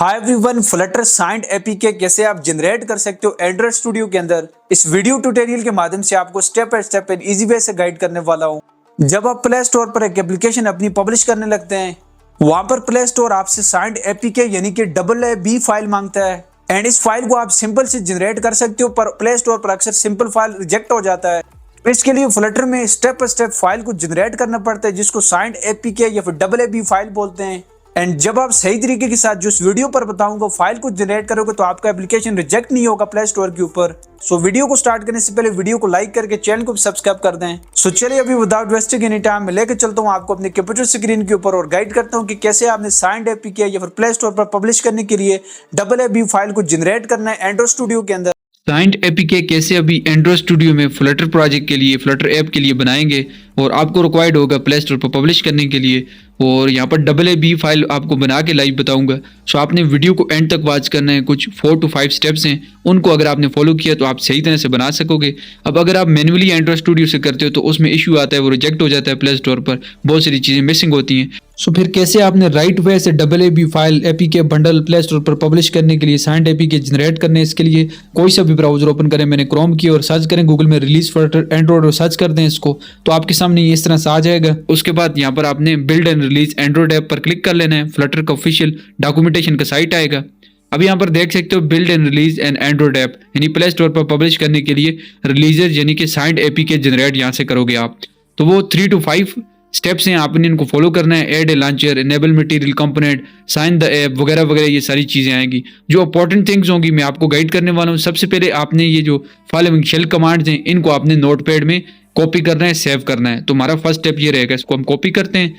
Hi everyone, Flutter signed APK कैसे आप generate कर सकते हो एंड्रॉइड स्टूडियो के अंदर। इस वीडियो ट्यूटोरियल के माध्यम से आपको step by step and easy way से गाइड करने वाला हूँ। जब आप प्ले स्टोर पर एक एप्लीकेशन अपनी पब्लिश करने लगते हैं, वहां पर प्ले स्टोर आपसे साइंड एपीके यानी कि AA फाइल मांगता है एंड इस फाइल को आप सिंपल से जनरेट कर सकते हो, पर प्ले स्टोर पर अक्सर सिंपल फाइल रिजेक्ट हो जाता है। इसके लिए फ्लटर में स्टेप बाय स्टेप फाइल को जनरेट करना पड़ता है, जिसको साइंड एपीके या फिर AA फाइल बोलते हैं। एंड जब आप सही तरीके के साथ जो इस वीडियो पर बताऊंगा फाइल को जनरेट करोगे तो आपका एप्लीकेशन रिजेक्ट नहीं होगा प्ले स्टोर के ऊपर। सो वीडियो को स्टार्ट करने से पहले वीडियो को लाइक करके चैनल को भी सब्सक्राइब कर दें। सो चलिए अभी विदाउट वेस्टिंग एनी टाइम मैं लेकर चलता हूं आपको अपने कंप्यूटर स्क्रीन के ऊपर और गाइड करता हूं कि कैसे आपने साइंड एपीके या फिर प्ले स्टोर पर पब्लिश करने के लिए AA फाइल को जनरेट करना है एंड्रॉइड स्टूडियो के अंदर। साइंड एपीके कैसे अभी एंड्रॉइड स्टूडियो में फ्लटर प्रोजेक्ट के लिए फ्लटर ऐप के लिए बनाएंगे और आपको रिक्वायर्ड होगा प्ले स्टोर पर पब्लिश करने के लिए, और यहाँ पर AA फाइल आपको बना के लाइव बताऊंगा। सो आपने वीडियो को एंड तक वॉच करना है। कुछ 4 to 5 स्टेप्स हैं, उनको अगर आपने फॉलो किया तो आप सही तरह से बना सकोगे। अब अगर आप मैन्युअली एंड्रॉइड स्टूडियो से करते हो तो उसमें इशू आता है, वो रिजेक्ट हो जाता है प्ले स्टोर पर, बहुत सारी चीज़ें मिसिंग होती हैं। सो फिर कैसे आपने राइट वे से AA file APK bundle play store पर पब्लिश करने के लिए साइंड एपीके जनरेट करने हैं। इसके लिए कोई सा भी ब्राउजर ओपन करें, मैंने क्रोम किया और सर्च करें गूगल में रिलीज फ्लटर एंड्रॉइड और सर्च कर दें इसको, तो आपके सामने ये इस तरह से आ जाएगा। उसके बाद यहाँ पर आपने build and release Android app पर क्लिक कर लेना है। फ्लटर का ऑफिशियल डॉक्यूमेंटेशन का साइट आएगा। अब यहाँ पर देख सकते हो build and release and Android app, यानी प्ले स्टोर पर पब्लिश करने के लिए रिलीजर यानी कि साइंड एपीके जनरेट यहाँ से करोगे आप। तो वो 3 to 5 स्टेप्स हैं, आपने इनको फॉलो करना है। Add a launcher, enable material component, sign the app वगैरह वगैरह, ये सारी चीज़ें आएंगी। जो इंपॉर्टेंट थिंग्स होंगी मैं आपको गाइड करने वाला हूँ। सबसे पहले आपने ये जो फॉलोइंग शेल कमांड्स हैं इनको आपने नोटपैड में कॉपी करना है, सेव करना है। तो हमारा फर्स्ट स्टेप ये रहेगा, इसको हम कॉपी करते हैं।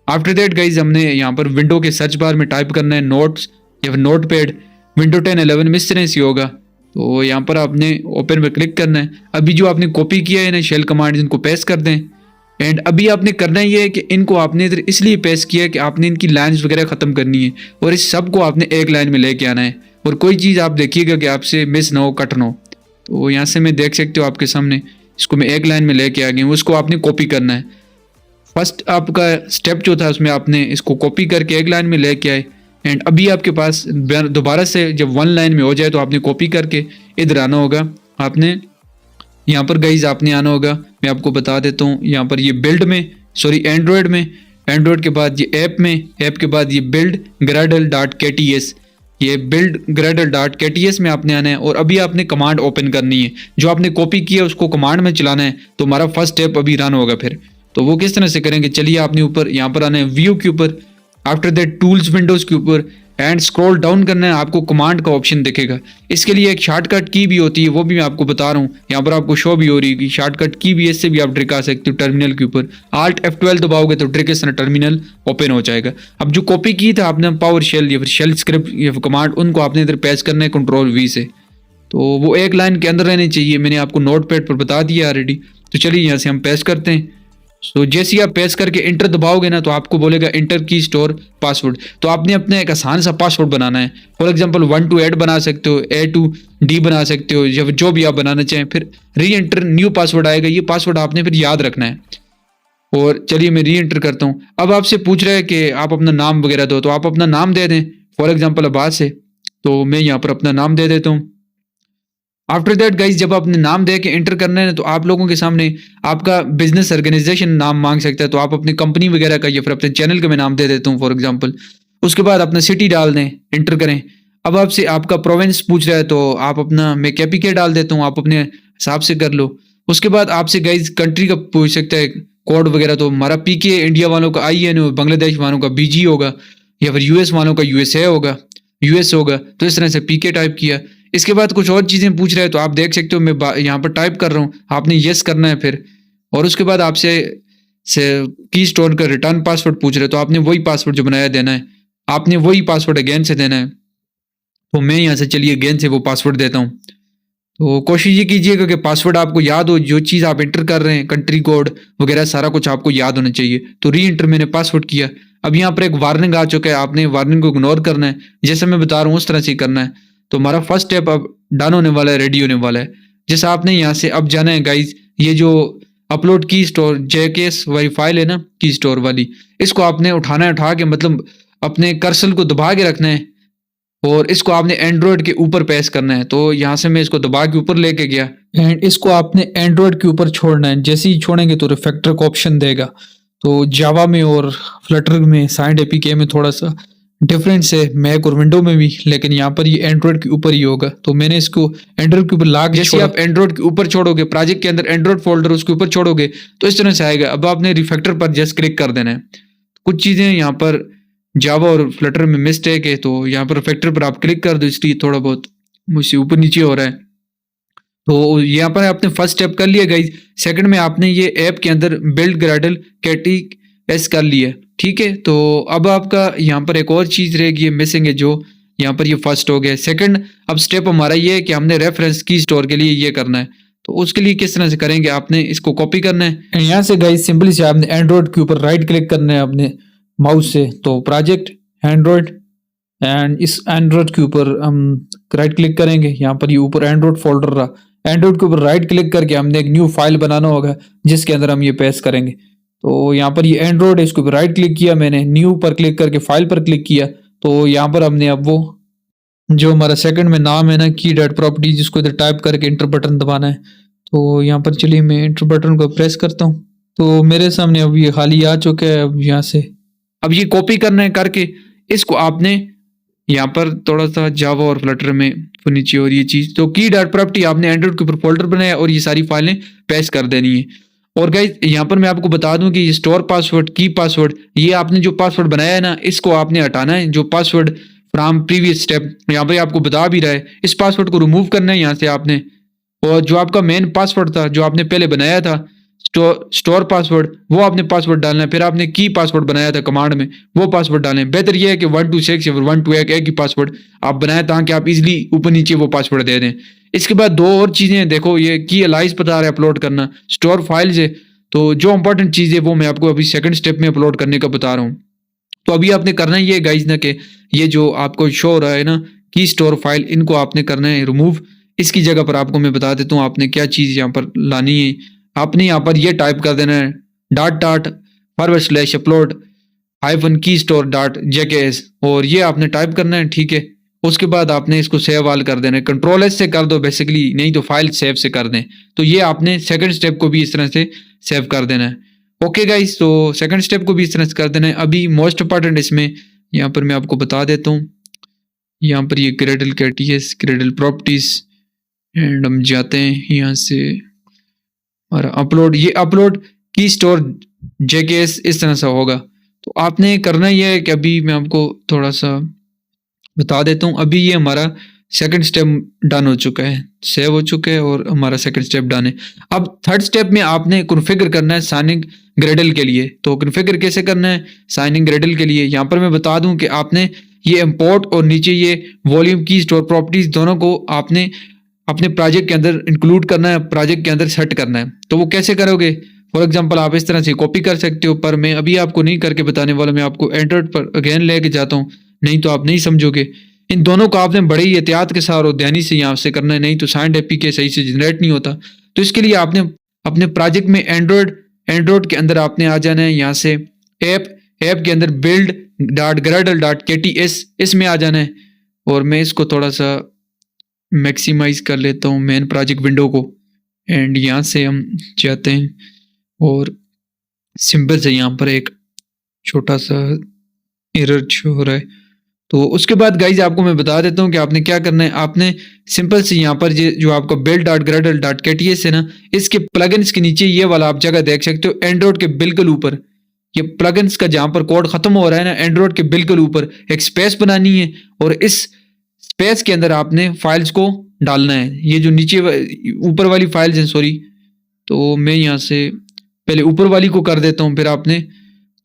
आफ्टर दैट गाइज हमने यहाँ पर विंडो के सर्च बार में टाइप करना है नोट्स या फिर नोटपैड। विंडो 10 11 में इस तरह से होगा, तो यहाँ पर आपने ओपन पर क्लिक करना है। अभी जो आपने कॉपी किया है ना शेल कमांड, इनको पेस्ट कर दें। एंड अभी आपने करना ये है कि इनको आपने इधर इसलिए पेस्ट किया है कि आपने इनकी लाइन्स वगैरह ख़त्म करनी है और इस सब को आपने एक लाइन में लेके आना है, और कोई चीज़ आप देखिएगा कि आपसे मिस ना हो, कट ना हो। तो यहाँ से मैं देख सकते हो आपके सामने, इसको मैं एक लाइन में लेके आ गया हूँ, उसको आपने कॉपी करना है। फर्स्ट आपका स्टेप जो था उसमें आपने इसको कॉपी करके एक लाइन में लेके आए। एंड अभी आपके पास दोबारा से जब 1 लाइन में हो जाए तो आपने कॉपी करके इधर आना होगा। आपने यहाँ पर गाइज आपने आना होगा, मैं आपको बता देता हूँ। यहाँ पर ये बिल्ड में, सॉरी एंड्रॉयड में, एंड्रॉयड के बाद ये ऐप में, ऐप के बाद ये बिल्ड gradle.kts, ये बिल्ड gradle.kts में आपने आना है। और अभी आपने कमांड ओपन करनी है, जो आपने कॉपी किया उसको कमांड में चलाना है। तो हमारा फर्स्ट स्टेप अभी रन होगा। फिर तो वो किस तरह से करेंगे, चलिए आपने ऊपर यहाँ पर आना है व्यू के ऊपर, आफ्टर दैट टूल्स विंडोज़ के ऊपर एंड स्क्रॉल डाउन करना है। आपको कमांड का ऑप्शन दिखेगा। इसके लिए एक शॉर्टकट की भी होती है, वो भी मैं आपको बता रहा हूँ। यहाँ पर आपको शो भी हो रही है कि शॉर्टकट की भी, इससे भी आप ट्रिक आ सकते हो। टर्मिनल के ऊपर Alt F12 दबाओगे तो ट्रिक इस तरह टर्मिनल ओपन हो जाएगा। अब जो कॉपी की था आपने पावर शेल या फिर शेल स्क्रिप्ट या फिर कमांड, उनको आपने इधर पेस्ट करना है Ctrl V से। तो वो एक लाइन के अंदर रहने चाहिए, मैंने आपको नोट पैड पर बता दिया ऑलरेडी। तो चलिए यहाँ से हम पेस्ट करते हैं। सो जैसे ही आप पेस्ट करके इंटर दबाओगे ना तो आपको बोलेगा इंटर की स्टोर पासवर्ड। तो आपने अपने एक आसान सा पासवर्ड बनाना है। फॉर एग्जांपल 1 to 8 बना सकते हो, A to D बना सकते हो, या जो भी आप बनाना चाहें। फिर री एंटर न्यू पासवर्ड आएगा, ये पासवर्ड आपने फिर याद रखना है। और चलिए मैं री एंटर करता हूँ। अब आपसे पूछ रहा है कि आप अपना नाम वगैरह दो, तो आप अपना नाम दे दें। फॉर एग्जाम्पल अब्बास है, तो मैं यहाँ पर अपना नाम दे देता हूँ। आफ्टर दैट गाइज जब आपने नाम दे के एंटर करना है तो आप लोगों के सामने आपका बिजनेस ऑर्गेनाइजेशन नाम मांग सकता है। तो आप अपनी कंपनी वगैरह का या फिर अपने चैनल का मैं नाम दे देता हूँ फॉर एग्जांपल। उसके बाद अपना सिटी डाल दें, एंटर करें। अब आपसे आपका प्रोविंस पूछ रहा है तो आप अपना, मैं KPK डाल देता हूँ, आप अपने हिसाब से कर लो। उसके बाद आपसे गाइज कंट्री का पूछ सकता है कोड वगैरह, तो हमारा PK इंडिया वालों का IN हो, बांग्लादेश वालों का BG होगा, या फिर US वालों का USA होगा, US होगा। तो इस तरह से PK टाइप किया। इसके बाद कुछ और चीज़ें पूछ रहे हैं, तो आप देख सकते हो मैं यहाँ पर टाइप कर रहा हूँ, आपने यस करना है फिर। और उसके बाद आपसे की स्टोर का रिटर्न पासवर्ड पूछ रहे हैं, तो आपने वही पासवर्ड जो बनाया देना है, आपने वही पासवर्ड अगेन से देना है। तो मैं यहाँ से चलिए अगेन से वो पासवर्ड देता हूँ। तो कोशिश ये कीजिएगा कि पासवर्ड आपको याद हो, जो चीज़ आप एंटर कर रहे हैं, कंट्री कोड वगैरह सारा कुछ आपको याद होना चाहिए। तो री एंटर मैंने पासवर्ड किया। अब यहाँ पर एक वार्निंग आ चुका है, आपने वार्निंग को इग्नोर करना है, जैसे मैं बता रहा हूँ उस तरह से करना है। तो हमारा फर्स्ट स्टेप अब डन होने वाला है, रेडी होने वाला है। जैसे आपने यहाँ से अब जाना है गाइज, ये जो अपलोड की स्टोर JKS वाली फाइल है ना, की स्टोर वाली, इसको आपने उठाना है। उठा के मतलब अपने कर्सर को दबा के रखना है और इसको आपने एंड्रॉयड के ऊपर पेस्ट करना है। तो यहाँ से मैं इसको दबा के ऊपर लेके गया एंड इसको आपने एंड्रॉयड के ऊपर छोड़ना है। जैसे ही छोड़ेंगे तो रिफैक्टर का ऑप्शन देगा। तो जावा में और फ्लटर में साइंड एपीके में थोड़ा सा डिफरेंस है, मैक और विंडो में भी, लेकिन यहाँ पर ये एंड्रॉयड के ऊपर ही होगा। तो मैंने इसको एंड्रॉयड के ऊपर ला के, जैसे आप एंड्रॉयड के ऊपर छोड़ोगे प्रोजेक्ट के अंदर एंड्रॉयड फोल्डर उसके ऊपर छोड़ोगे तो इस तरह से आएगा। अब आपने रिफैक्टर पर जस्ट क्लिक कर देना है। कुछ चीजें यहाँ पर जावा और फ्लटर में मिस्टेक है, तो यहाँ पर रिफैक्टर पर आप क्लिक कर दो, इसलिए थोड़ा बहुत मुझसे ऊपर नीचे हो रहा है। तो यहाँ पर आपने फर्स्ट स्टेप कर लिया गाइस। सेकंड में आपने ये ऐप के अंदर बिल्ड ग्रेडल कैटी एस कर लिया, ठीक है। तो अब आपका यहाँ पर एक और चीज रहेगी, ये मिसिंग है, जो यहाँ पर ये फर्स्ट हो गया। सेकंड अब स्टेप हमारा ये है कि हमने रेफरेंस की स्टोर के लिए ये करना है। तो उसके लिए किस तरह से करेंगे, आपने इसको कॉपी करना है। यहाँ से गाइस सिंपली से आपने एंड्रॉयड के ऊपर राइट क्लिक करना है अपने माउस से। तो प्रोजेक्ट एंड्रॉयड एंड इस एंड्रॉयड के ऊपर हम राइट क्लिक करेंगे। यहाँ पर ये ऊपर एंड्रॉयड फोल्डर रहा, एंड्रॉयड के ऊपर राइट क्लिक करके हमने एक न्यू फाइल बनाना होगा जिसके अंदर हम ये पेस्ट करेंगे। तो यहाँ पर ये एंड्रॉयड है, इसके ऊपर राइट क्लिक किया मैंने, न्यू पर क्लिक करके फाइल पर क्लिक किया। तो यहाँ पर हमने अब वो जो हमारा सेकंड में नाम है ना की डॉट प्रॉपर्टी, जिसको इधर टाइप करके इंटर बटन दबाना है। तो यहाँ पर चलिए मैं इंटर बटन को प्रेस करता हूँ। तो मेरे सामने अब ये खाली आ चुका है। अब यहाँ से अब ये कॉपी करना है करके इसको आपने यहाँ पर थोड़ा सा जावा और फ्लटर में नीचे और ये चीज, तो की डॉट प्रॉपर्टी आपने एंड्रॉइड के ऊपर फोल्डर बनाया और ये सारी फाइलें पेस्ट कर देनी है। और गाइस यहाँ पर मैं आपको बता दूं कि ये स्टोर पासवर्ड की पासवर्ड, ये आपने जो पासवर्ड बनाया है ना इसको आपने हटाना है। जो पासवर्ड फ्रॉम प्रीवियस स्टेप यहाँ पर आपको बता भी रहा है, इस पासवर्ड को रिमूव करना है यहाँ से आपने। और जो आपका मेन पासवर्ड था जो आपने पहले बनाया था स्टोर पासवर्ड, वो आपने पासवर्ड डालना है। फिर आपने की पासवर्ड बनाया था कमांड में, वो पासवर्ड डालना है। बेहतर यह है कि 126 या 128 एक ही पासवर्ड आप बनाए ताकि आप इजीली ऊपर नीचे वो पासवर्ड दे दें। इसके बाद दो और चीजें देखो, ये की अलाइज बता रहा है अपलोड करना स्टोर फाइल से। तो जो इंपॉर्टेंट चीज है वो मैं आपको अभी सेकंड स्टेप में अपलोड करने का बता रहा हूँ। तो अभी आपने करना ही है गाइज ना कि ये जो आपको शो हो रहा है ना की स्टोर फाइल, इनको आपने करना है रिमूव। इसकी जगह पर आपको मैं बता देता हूँ आपने क्या चीज यहाँ पर लानी है। आपने यहाँ पर ये टाइप कर देना है ./upload -keystore.jks और ये आपने टाइप करना है, ठीक है। उसके बाद आपने इसको सेव ऑल कर देना है, Ctrl+S से कर दो बेसिकली, नहीं तो फाइल सेव से कर दें। तो ये आपने सेकंड स्टेप को भी इस तरह से सेव कर देना है। ओके गाइस, तो सेकंड स्टेप को भी इस तरह से कर देना है। अभी मोस्ट इंपॉर्टेंट इसमें यहाँ पर मैं आपको बता देता हूँ, यहाँ पर ये ग्रेडल कैटीएस ग्रेडल प्रॉपर्टीज एंड हम जाते हैं यहाँ से और अपलोड, ये अपलोड की स्टोर जेकेएस इस तरह से होगा। तो आपने करना यह है कि अभी मैं आपको थोड़ा सा बता देता हूँ। अभी ये हमारा सेकंड स्टेप डन हो चुका है, सेव हो चुका है और हमारा सेकंड स्टेप डन है। अब थर्ड स्टेप में आपने कॉन्फ़िगर करना है साइनिंग ग्रेडल के लिए। तो कॉन्फ़िगर कैसे करना है साइनिंग ग्रेडल के लिए, यहाँ पर मैं बता दूं कि आपने ये इंपोर्ट और नीचे ये वॉल्यूम की स्टोर प्रॉपर्टीज दोनों को आपने अपने प्रोजेक्ट के अंदर इंक्लूड करना है, प्रोजेक्ट के अंदर सेट करना है। तो वो कैसे करोगे, फॉर एग्जांपल आप इस तरह से कॉपी कर सकते हो, पर मैं अभी आपको नहीं करके बताने वाला, मैं आपको एंड्रॉइड पर अगेन लेके जाता हूँ, नहीं तो आप नहीं समझोगे। इन दोनों को आपने बड़े ही एहतियात के साथ और ध्यानी से यहाँ से करना है, नहीं तो साइंड एपीके सही से जनरेट नहीं होता। तो इसके लिए आपने अपने प्रोजेक्ट में एंड्रॉइड के अंदर आपने आ जाना है, यहाँ से ऐप के अंदर build.gradle.kts इसमें आ जाना है। और मैं इसको थोड़ा सा मैक्सिमाइज कर लेता हूँ मेन प्रोजेक्ट विंडो को एंड यहाँ से हम जाते हैं और सिंपल से यहाँ पर एक छोटा सा एरर शो हो रहा है। तो उसके बाद गाइज आपको मैं बता देता हूँ कि आपने क्या करना है। आपने सिंपल से यहाँ पर जो आपका build.gradle.kts है ना, इसके प्लगइन्स के नीचे ये वाला आप जगह देख सकते हो, एंड्रॉइड के बिल्कुल ऊपर ये प्लगइन्स का जहाँ पर कोड खत्म हो रहा है ना, एंड्रॉइड के बिल्कुल ऊपर एक स्पेस बनानी है और इस स्पेस के अंदर आपने फाइल्स को डालना है। ये जो नीचे ऊपर वाली फाइल्स हैं, सॉरी, तो मैं यहाँ से पहले ऊपर वाली को कर देता हूँ। फिर आपने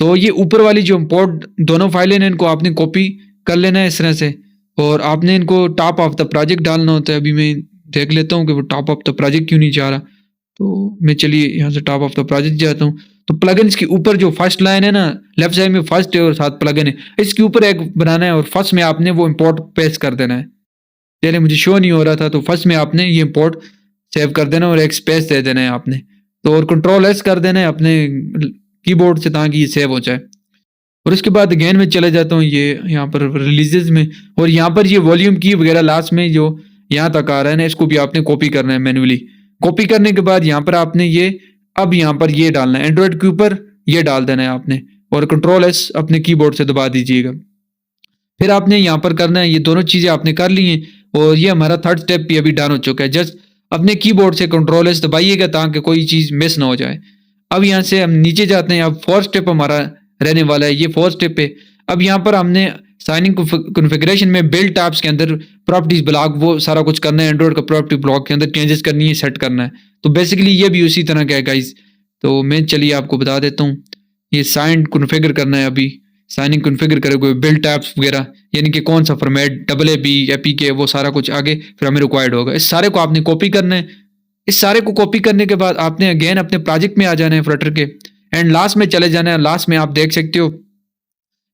तो ये ऊपर वाली जो इंपोर्ट दोनों फाइलें हैं इनको आपने कॉपी कर लेना है इस तरह से और आपने इनको टॉप ऑफ द प्रोजेक्ट डालना होता है। अभी मैं देख लेता हूँ कि वो टॉप ऑफ द प्रोजेक्ट क्यों नहीं जा रहा। तो मैं चलिए यहाँ से टॉप ऑफ द प्रोजेक्ट जाता हूँ। तो प्लगइन्स के ऊपर जो फर्स्ट लाइन है ना, लेफ्ट साइड में फर्स्ट है और साथ प्लगइन है, इसके ऊपर एक बनाना है और फर्स्ट में आपने वो इंपोर्ट पेस्ट कर देना है। पहले मुझे शो नहीं हो रहा था, तो फर्स्ट में आपने ये इंपोर्ट सेव कर देना और एक स्पेस दे देना है आपने। तो और Ctrl+S कर देना है अपने कीबोर्ड से ताकि ये सेव हो जाए। और उसके बाद अगेन मैं चले जाता हूँ ये यहाँ पर रिलीजेस में, और यहाँ पर ये वॉल्यूम की वगैरह लास्ट में जो यहाँ तक आ रहा है ना, इसको भी आपने कॉपी करना है मैन्युअली। कॉपी करने के बाद यहाँ पर आपने ये अब यहाँ पर ये डालना है, एंड्रॉइड के ऊपर ये डाल देना है आपने, और कंट्रोल एस अपने कीबोर्ड से दबा दीजिएगा। फिर आपने यहाँ पर करना है, ये दोनों चीजें आपने कर ली हैं, और ये हमारा थर्ड स्टेप भी अभी डन हो चुका है। जस्ट अपने कीबोर्ड से कंट्रोल एस दबाइएगा ताकि कोई चीज मिस ना हो जाए। अब यहाँ से हम नीचे जाते हैं, अब फोर्थ स्टेप हमारा रहने वाला है, ये फोर्थ स्टेप है। अब यहाँ पर हमने साइनिंग कॉन्फ़िगरेशन में बिल्ड टैब्स के अंदर प्रॉपर्टीज ब्लॉक वो सारा कुछ करना है, एंड्रॉइड का प्रॉपर्टी ब्लॉक के अंदर चेंजेस करनी है, सेट करना है। तो बेसिकली ये भी उसी तरह का है गाइज। तो मैं चलिए आपको बता देता हूँ, ये साइन कॉन्फ़िगर करना है। अभी साइनिंग कॉन्फ़िगर करोगे बिल्ड टैब्स वगैरह, यानी कि कौन सा फॉर्मेट AAB APK वो सारा कुछ आगे फिर हमें रिक्वायर्ड होगा। इस सारे को आपने कॉपी करना है। इस सारे को कॉपी करने के बाद आपने अगेन अपने प्रोजेक्ट में आ जाना है फ्लटर के, एंड लास्ट में चले जाना है। लास्ट में आप देख सकते हो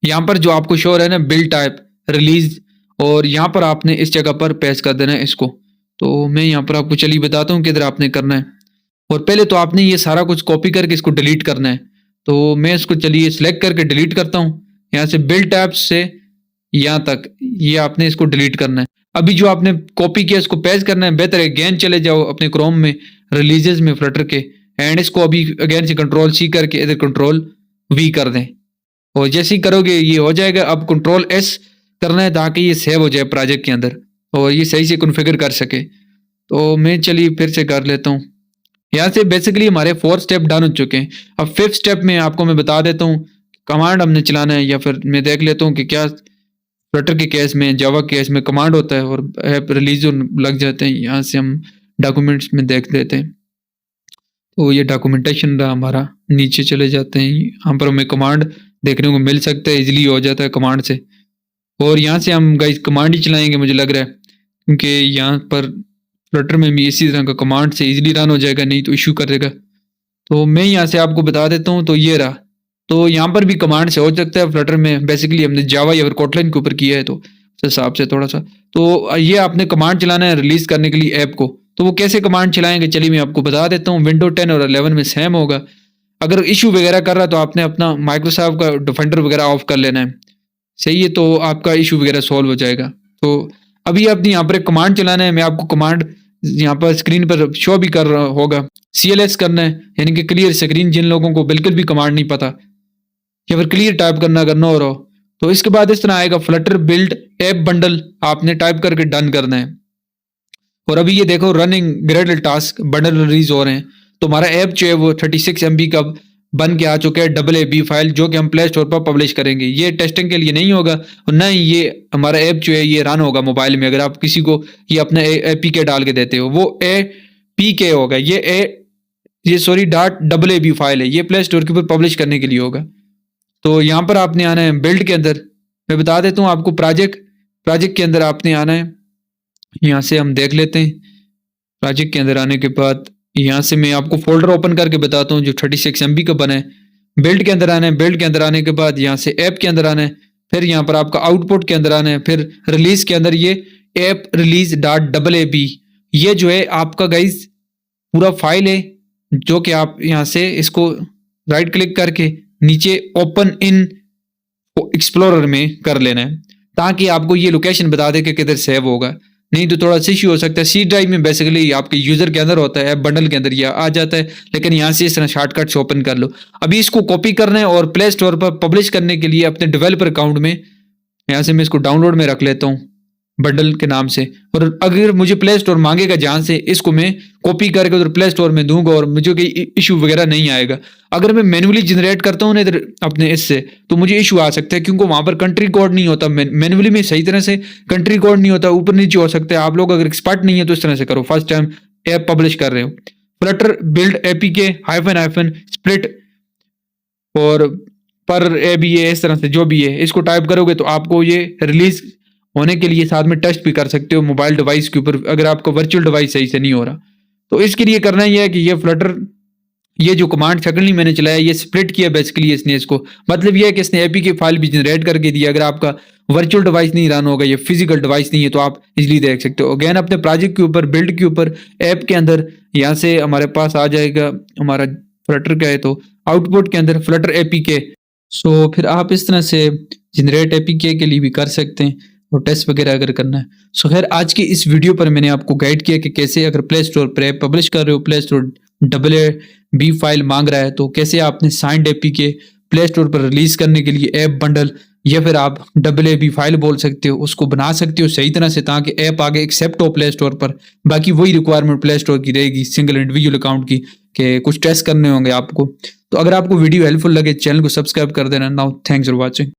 यहाँ पर जो आपको शो है ना बिल्ड टाइप रिलीज, और यहाँ पर आपने इस जगह पर पेस्ट कर देना है इसको। तो मैं यहाँ पर आपको चलिए बताता हूँ किधर आपने करना है। और पहले तो आपने ये सारा कुछ कॉपी करके इसको डिलीट करना है। तो मैं इसको चलिए सिलेक्ट करके डिलीट करता हूँ। यहाँ से बिल्ड टैब्स से यहाँ तक ये आपने इसको डिलीट करना है। अभी जो आपने कॉपी किया इसको पेस्ट करना है। बेहतर है अगेन चले जाओ अपने क्रोम में रिलीजेस में फ्लटर के, एंड इसको अभी अगेन से कंट्रोल C करके इधर कंट्रोल V कर दें, और जैसे ही करोगे ये हो जाएगा। अब कंट्रोल S करना है ताकि ये सेव हो जाए प्रोजेक्ट के अंदर और ये सही से कॉन्फ़िगर कर सके। तो मैं चलिए फिर से कर लेता हूँ। यहाँ से बेसिकली हमारे 4 स्टेप डन हो चुके हैं। अब 5th स्टेप में आपको मैं बता देता हूँ कमांड हमने चलाना है, या फिर मैं देख लेता हूँ कि क्या फ्लटर के केस में जावा केस में कमांड होता है और ऐप रिलीज लग जाते हैं। यहाँ से हम डॉक्यूमेंट्स में देख लेते हैं। तो ये डॉक्यूमेंटेशन रहा हमारा, नीचे चले जाते हैं। यहाँ पर हमें कमांड देखने को मिल सकता है, इजीली हो जाता है कमांड से। और यहाँ से हम गाइस कमांड ही चलाएंगे मुझे लग रहा है, क्योंकि यहाँ पर फ्लटर में भी इसी तरह का कमांड से इजीली रन हो जाएगा, नहीं तो इशू करेगा। तो मैं यहाँ से आपको बता देता हूँ। तो ये रहा, तो यहाँ पर भी कमांड से हो सकता है। फ्लटर में बेसिकली हमने जावा या फिर कोटलिन के ऊपर किया है, तो उस हिसाब से थोड़ा सा। तो ये आपने कमांड चलाना है रिलीज करने के लिए ऐप को। तो वो कैसे कमांड चलाएंगे चलिए मैं आपको बता देता हूँ। विंडो 10 और 11 में सेम होगा। अगर इशू वगैरह कर रहा है तो आपने अपना माइक्रोसॉफ्ट का डिफेंडर वगैरह ऑफ कर लेना है, सही है, तो आपका इशू वगैरह सॉल्व हो जाएगा। तो अभी आपने यहाँ पर एक कमांड चलाना है। मैं आपको कमांड यहाँ पर स्क्रीन पर शो भी कर रहा होगा। CLS करना है, यानी कि क्लियर स्क्रीन। जिन लोगों को बिल्कुल भी कमांड नहीं पता या फिर क्लियर टाइप करना अगर ना हो रहा हो, तो इसके बाद इस तरह आएगा फ्लटर बिल्ड ऐप बंडल, आपने टाइप करके डन करना है। और अभी ये देखो running Gradle task bundle release हो रहे हैं। तो हमारा ऐप जो है वो 36 MB का बन के आ चुका है AAB फाइल, जो कि हम प्ले स्टोर पर पब्लिश करेंगे। ये टेस्टिंग के लिए नहीं होगा, और ना ही ये हमारा ऐप जो है ये रन होगा मोबाइल में। अगर आप किसी को ये अपना APK डाल के देते हो, वो APK होगा। ये सॉरी .AAB फाइल है, ये प्ले स्टोर के ऊपर पब्लिश करने के लिए होगा। तो यहाँ पर आपने आना है बिल्ड के अंदर। मैं बता देता हूँ आपको प्रोजेक्ट के अंदर आपने आना है। यहाँ से हम देख लेते हैं। प्रोजेक्ट के अंदर आने के बाद यहाँ से मैं आपको फोल्डर ओपन करके बताता हूँ जो 36 MB का बना है। बिल्ड के अंदर आना है। बिल्ड के अंदर आने के बाद यहाँ से ऐप के अंदर आना है। फिर यहाँ पर आपका आउटपुट के अंदर आना है। फिर रिलीज के अंदर ये ऐप रिलीज .AAB, ये जो है आपका गाइज पूरा फाइल है, जो कि आप यहाँ से इसको राइट क्लिक करके नीचे ओपन इन एक्सप्लोरर में कर लेना है, ताकि आपको ये लोकेशन बता दे कि किधर सेव होगा। नहीं तो थोड़ा सा इश्यू हो सकता है। C ड्राइव में बेसिकली आपके यूजर के अंदर होता है, ऐप बंडल के अंदर ये आ जाता है, लेकिन यहाँ से इस तरह शॉर्टकट से ओपन कर लो। अभी इसको कॉपी करना है और प्ले स्टोर पर पब्लिश करने के लिए अपने डेवलपर अकाउंट में यहाँ से मैं इसको डाउनलोड में रख लेता हूँ बंडल के नाम से। और अगर मुझे प्ले स्टोर मांगेगा जहाँ से, इसको मैं कॉपी करके उधर प्ले स्टोर में दूंगा और मुझे कोई इशू वगैरह नहीं आएगा। अगर मैं मैन्युअली जनरेट करता हूँ ना इधर अपने इससे, तो मुझे इशू आ सकता है, क्योंकि वहाँ पर कंट्री कोड नहीं होता। मैन्युअली में सही तरह से कंट्री कोड नहीं होता, ऊपर नीचे हो सकता है। आप लोग अगर एक्सपर्ट नहीं है तो इस तरह से करो, फर्स्ट टाइम ऐप पब्लिश कर रहे हो। फ्लटर बिल्ड APK -- स्प्लिट और पर ABA, इस तरह से जो भी है इसको टाइप करोगे तो आपको ये रिलीज होने के लिए साथ में टेस्ट भी कर सकते हो मोबाइल डिवाइस के ऊपर, अगर आपका वर्चुअल डिवाइस सही से नहीं हो रहा। तो इसके लिए करना ही है कि ये फ्लटर, ये जो कमांड सेकंडली मैंने चलाया, ये स्प्लिट किया बेसिकली इसने। इसको मतलब ये है कि इसने APK फाइल भी जनरेट करके दिया। अगर आपका वर्चुअल डिवाइस नहीं रन होगा, ये फिजिकल डिवाइस नहीं है, तो आप इजीली देख सकते हो। अगेन अपने प्रोजेक्ट के ऊपर, बिल्ड के ऊपर, ऐप के अंदर यहाँ से हमारे पास आ जाएगा हमारा फ्लटर का है, तो आउटपुट के अंदर फ्लटर APK सो फिर आप इस तरह से जनरेट एपीके के लिए भी कर सकते हैं और टेस्ट वगैरह अगर करना है। सो खैर आज की इस वीडियो पर मैंने आपको गाइड किया कि कैसे अगर प्ले स्टोर पर ऐप पब्लिश कर रहे हो, प्ले स्टोर AA फाइल मांग रहा है, तो कैसे आपने साइंड एपीके प्ले स्टोर पर रिलीज करने के लिए ऐप बंडल या फिर आप AA फाइल बोल सकते हो, उसको बना सकते हो सही तरह से ताकि ऐप आगे एक्सेप्ट हो प्ले स्टोर पर। बाकी वही रिक्वायरमेंट प्ले स्टोर की रहेगी सिंगल इंडिविजुअल अकाउंट की, कि कुछ टेस्ट करने होंगे आपको। तो अगर आपको वीडियो हेल्पफुल लगे चैनल को सब्सक्राइब कर देना। Now thanks for watching.